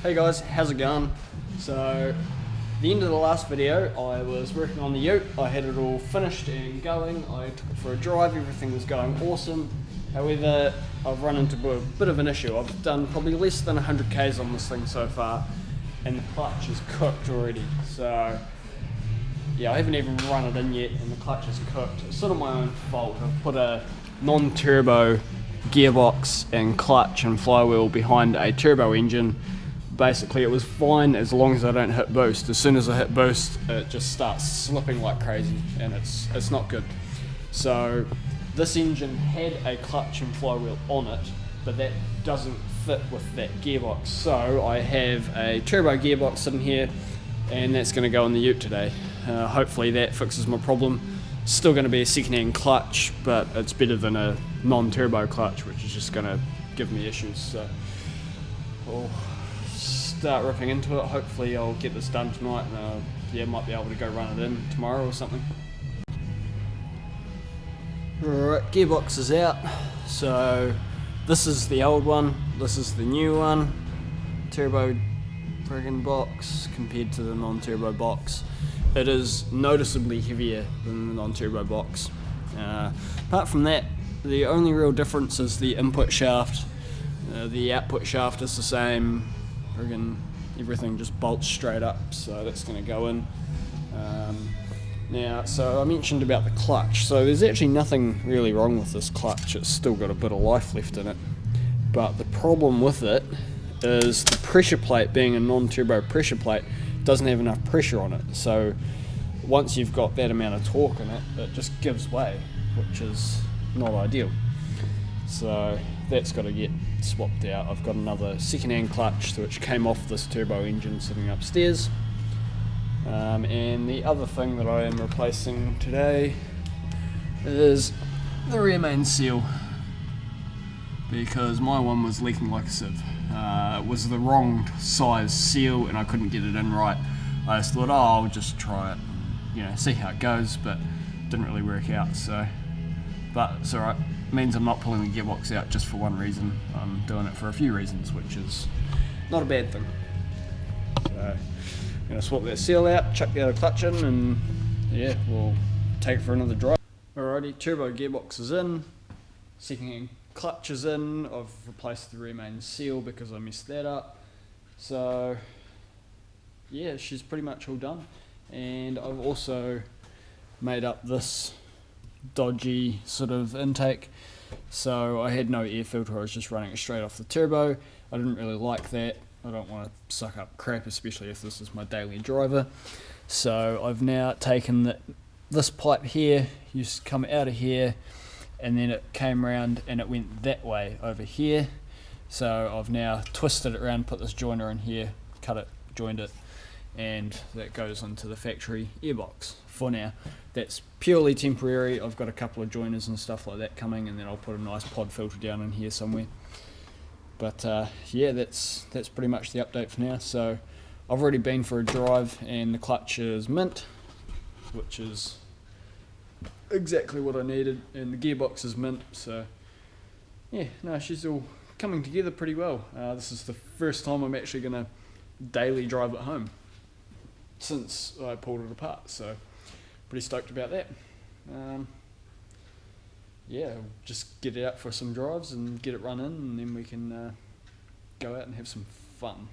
Hey guys, how's it going? So, the end of the last video, I was working on the ute. I had it all finished and going. I took it for a drive, everything was going awesome. However, I've run into a bit of an issue. I've done probably less than 100 k's on this thing so far, and the clutch is cooked already. So, yeah, I haven't even run it in yet, and the clutch is cooked. It's sort of my own fault. I've put a non-turbo gearbox and clutch and flywheel behind a turbo engine. Basically it was fine as long as I don't hit boost. As soon as I hit boost, it just starts slipping like crazy, and it's not good. So this engine had a clutch and flywheel on it, but that doesn't fit with that gearbox. So I have a turbo gearbox sitting here, and that's going to go in the ute today. Hopefully that fixes my problem. Still going to be a second-hand clutch, but it's better than a non-turbo clutch, which is just going to give me issues. So we'll start ripping into it. Hopefully I'll get this done tonight, and yeah, might be able to go run it in tomorrow or something. Alright, gearbox is out. So this is the old one, this is the new one. Turbo friggin' box compared to the non-turbo box. It is noticeably heavier than the non-turbo box. Apart from that, the only real difference is the input shaft. The output shaft is the same. Friggin' everything just bolts straight up, so that's going to go in. Now, so I mentioned about the clutch. So there's actually nothing really wrong with this clutch. It's still got a bit of life left in it. But the problem with it is the pressure plate, being a non-turbo pressure plate, doesn't have enough pressure on it. So once you've got that amount of torque in it, it just gives way, which is not ideal. So that's got to get swapped out. I've got another second-hand clutch which came off this turbo engine sitting upstairs. And the other thing that I am replacing today is the rear main seal, because my one was leaking like a sieve. It was the wrong size seal and I couldn't get it in right. I just thought, oh, I'll just try it, see how it goes, but it didn't really work out. So, but it's alright. It means I'm not pulling the gearbox out just for one reason. I'm doing it for a few reasons, which is not a bad thing. So I'm going to swap that seal out, chuck the other clutch in, and yeah, we'll take it for another drive. Alrighty, turbo gearbox is in, second-hand clutch is in. I've replaced the rear main seal because I messed that up. So yeah, she's pretty much all done. And I've also made up this dodgy sort of intake. So I had no air filter, I was just running it straight off the turbo. I didn't really like that. I don't want to suck up crap, especially if this is my daily driver. So I've now taken this pipe here, used to come out of here, and then it came around and it went that way over here. So I've now twisted it around, put this joiner in here, cut it, joined it, and that goes into the factory airbox for now. That's purely temporary. I've got a couple of joiners and stuff like that coming, and then I'll put a nice pod filter down in here somewhere. But yeah, that's pretty much the update for now. So I've already been for a drive, and the clutch is mint, which is exactly what I needed, and the gearbox is mint. So yeah, no, she's all coming together pretty well. This is the first time I'm actually going to daily drive it home since I pulled it apart, so pretty stoked about that. Yeah, I'll just get it out for some drives and get it run in, and then we can go out and have some fun.